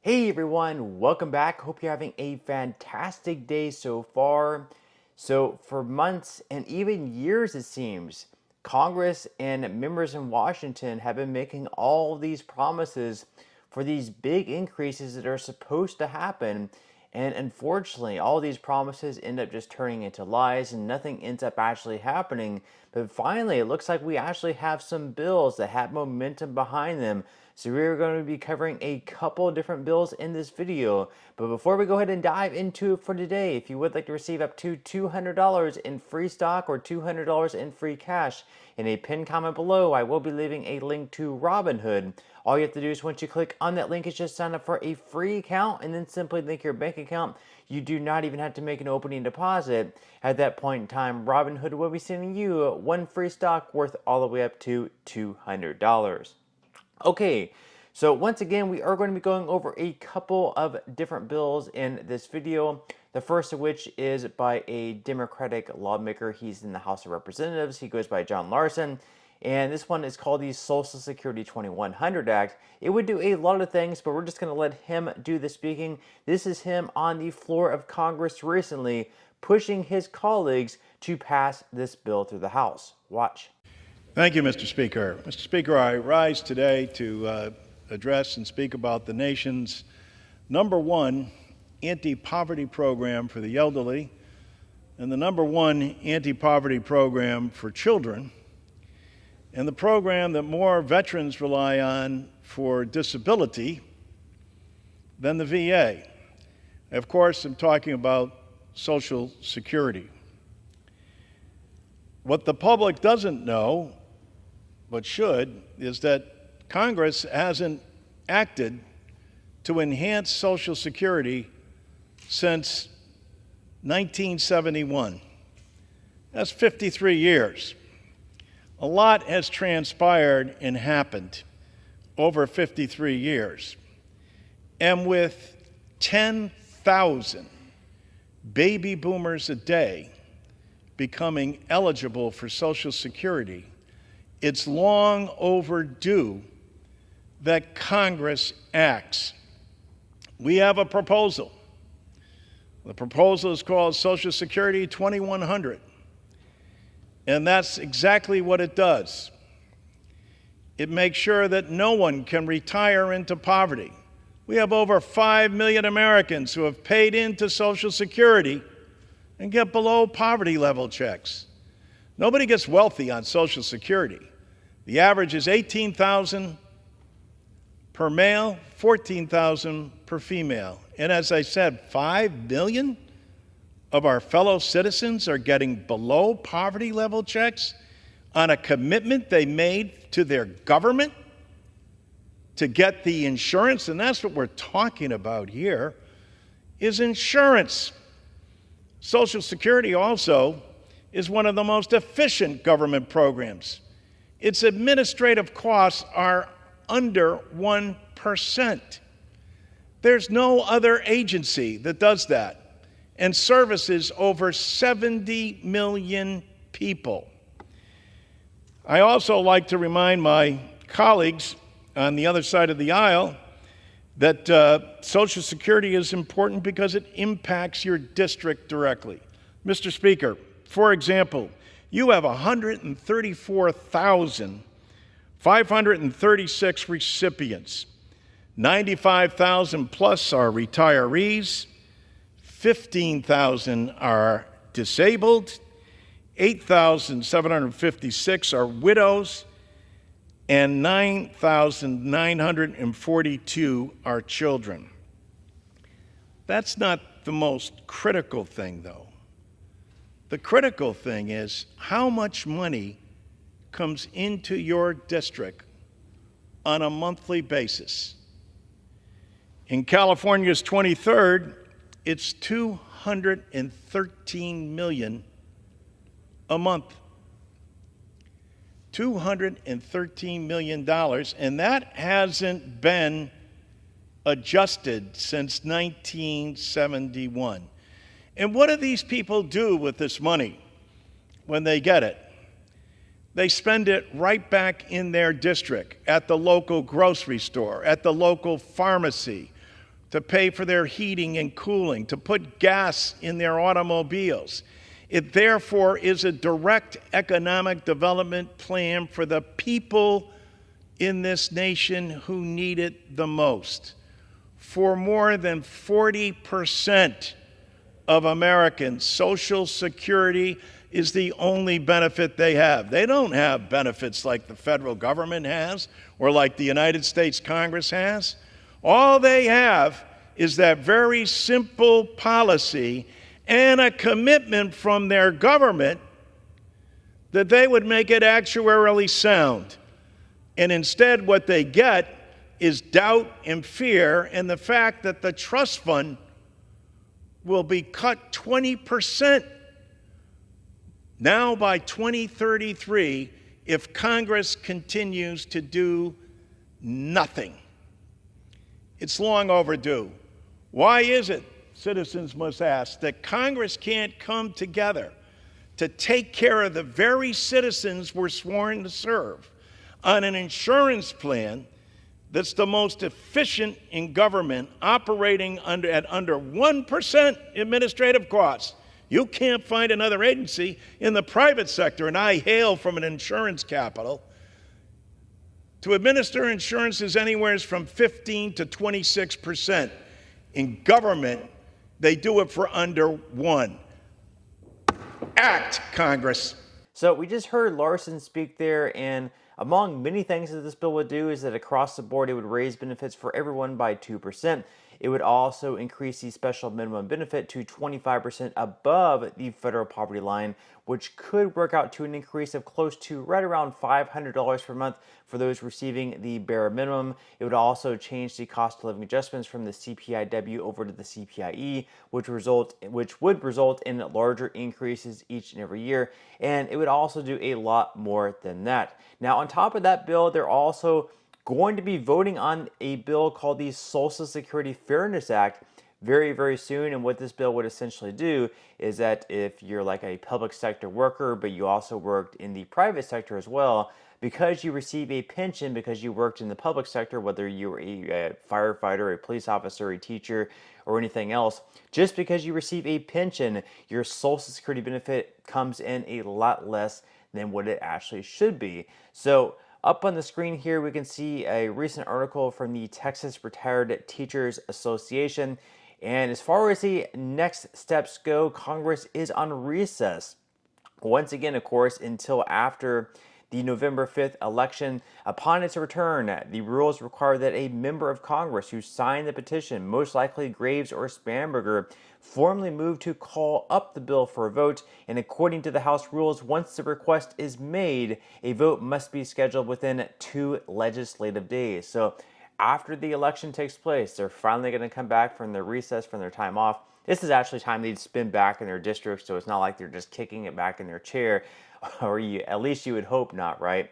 Hey everyone, welcome back. Hope you're having a fantastic day so far. So, for months and even years, it seems, Congress and members in Washington have been making all these promises for these big increases that are supposed to happen. And unfortunately, all these promises end up just turning into lies and nothing ends up actually happening. But finally, it looks like we actually have some bills that have momentum behind them. So we're going to be covering a couple different bills in this video. But before we go ahead and dive into it for today, if you would like to receive up to $200 in free stock or $200 in free cash, in a pinned comment below, I will be leaving a link to Robinhood. All you have to do is once you click on that link is just sign up for a free account and then simply link your bank account. You do not even have to make an opening deposit. At that point in time, Robinhood will be sending you one free stock worth all the way up to $200. Okay, so once again, we are going to be going over a couple of different bills in this video. The first of which is by a Democratic lawmaker. He's in the House of Representatives. He goes by John Larson. And this one is called the Social Security 2100 Act. It would do a lot of things, but we're just going to let him do the speaking. This is him on the floor of Congress recently, pushing his colleagues to pass this bill through the House. Watch. Thank you, Mr. Speaker. Mr. Speaker, I rise today to address and speak about the nation's #1 anti-poverty program for the elderly and the #1 anti-poverty program for children, and the program that more veterans rely on for disability than the VA. Of course, I'm talking about Social Security. What the public doesn't know, but should, is that Congress hasn't acted to enhance Social Security since 1971. That's 53 years. A lot has transpired and happened over 53 years. And with 10,000 baby boomers a day becoming eligible for Social Security, it's long overdue that Congress acts. We have a proposal. The proposal is called Social Security 2100, and that's exactly what it does. It makes sure that no one can retire into poverty. We have over 5 million Americans who have paid into Social Security and get below poverty level checks. Nobody gets wealthy on Social Security. The average is $18,000 per male, $14,000 per female. And as I said, 5 million of our fellow citizens are getting below poverty level checks on a commitment they made to their government to get the insurance. And that's what we're talking about here, is insurance. Social Security also is one of the most efficient government programs. Its administrative costs are under 1%. There's no other agency that does that and services over 70 million people. I also like to remind my colleagues on the other side of the aisle that Social Security is important because it impacts your district directly. Mr. Speaker, for example, you have 134,536 recipients. 95,000 plus are retirees, 15,000 are disabled, 8,756 are widows, and 9,942 are children. That's not the most critical thing, though. The critical thing is how much money comes into your district on a monthly basis. In California's 23rd, it's $213 million a month. $213 million, and that hasn't been adjusted since 1971. And what do these people do with this money when they get it? They spend it right back in their district, at the local grocery store, at the local pharmacy, to pay for their heating and cooling, to put gas in their automobiles. It therefore is a direct economic development plan for the people in this nation who need it the most. For more than 40% of Americans, Social Security is the only benefit they have. They don't have benefits like the federal government has or like the United States Congress has. All they have is that very simple policy and a commitment from their government that they would make it actuarially sound. And instead, what they get is doubt and fear and the fact that the trust fund will be cut 20% now by 2033 if Congress continues to do nothing. It's long overdue. Why is it, citizens must ask, that Congress can't come together to take care of the very citizens we're sworn to serve on an insurance plan that's the most efficient in government, operating at under 1% administrative costs? You can't find another agency in the private sector, and I hail from an insurance capital. To administer insurance is anywhere from 15 to 26%. In government, they do it for under 1%. Act, Congress. So we just heard Larson speak there, and among many things that this bill would do is that across the board it would raise benefits for everyone by 2%. It would also increase the special minimum benefit to 25% above the federal poverty line, which could work out to an increase of close to right around $500 per month for those receiving the bare minimum. It would also change the cost of living adjustments from the CPIW over to the CPIE, which would result in larger increases each and every year. And it would also do a lot more than that. Now, on top of that bill, they're also going to be voting on a bill called the Social Security Fairness Act very, very soon. And what this bill would essentially do is that if you're like a public sector worker, but you also worked in the private sector as well, because you receive a pension because you worked in the public sector, whether you were a firefighter, a police officer, a teacher, or anything else, just because you receive a pension, your Social Security benefit comes in a lot less than what it actually should be. So up on the screen here, we can see a recent article from the Texas Retired Teachers Association. And as far as the next steps go, Congress is on recess once again, of course, until after the November 5th election. Upon its return, the rules require that a member of Congress who signed the petition, most likely Graves or Spanberger, formally move to call up the bill for a vote. And according to the House rules, once the request is made, a vote must be scheduled within 2 legislative days. So after the election takes place, they're finally going to come back from their recess, from their time off. This is actually time they'd spend back in their districts, so it's not like they're just kicking it back in their chair, or at least you would hope not, right?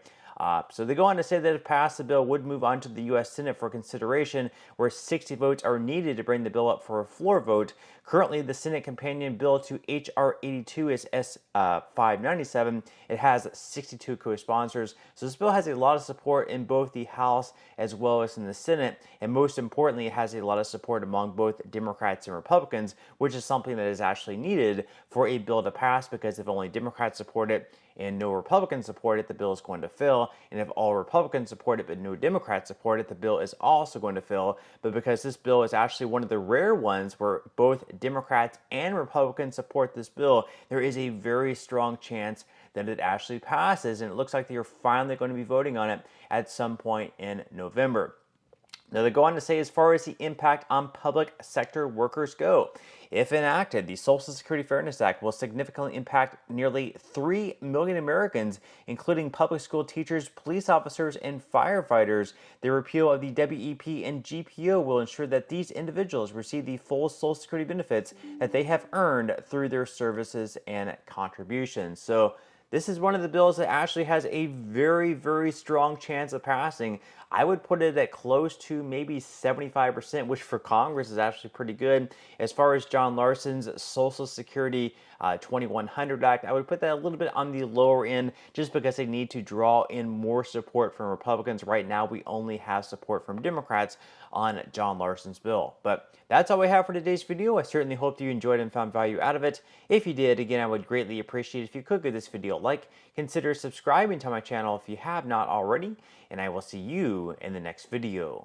So they go on to say that if passed, the bill would move on to the U.S. Senate for consideration, where 60 votes are needed to bring the bill up for a floor vote. Currently, the Senate companion bill to H.R. 82 is S. 597. It has 62 co-sponsors. So this bill has a lot of support in both the House as well as in the Senate. And most importantly, it has a lot of support among both Democrats and Republicans, which is something that is actually needed for a bill to pass, because if only Democrats support it and no Republicans support it, the bill is going to fail. And if all Republicans support it but no Democrats support it, the bill is also going to fail. But because this bill is actually one of the rare ones where both Democrats and Republicans support this bill, there is a very strong chance that it actually passes. And it looks like they are finally going to be voting on it at some point in November. Now, they go on to say, as far as the impact on public sector workers go, if enacted, the Social Security Fairness Act will significantly impact nearly 3 million Americans, including public school teachers, police officers, and firefighters. The repeal of the WEP and GPO will ensure that these individuals receive the full Social Security benefits that they have earned through their services and contributions. So this is one of the bills that actually has a very, very strong chance of passing. I would put it at close to maybe 75%, which for Congress is actually pretty good. As far as John Larson's Social Security 2100 Act, I would put that a little bit on the lower end just because they need to draw in more support from Republicans. Right now, we only have support from Democrats on John Larson's bill. But that's all we have for today's video. I certainly hope you enjoyed and found value out of it. If you did, again, I would greatly appreciate it if you could give this video a like. Consider subscribing to my channel if you have not already, and I will see you in the next video.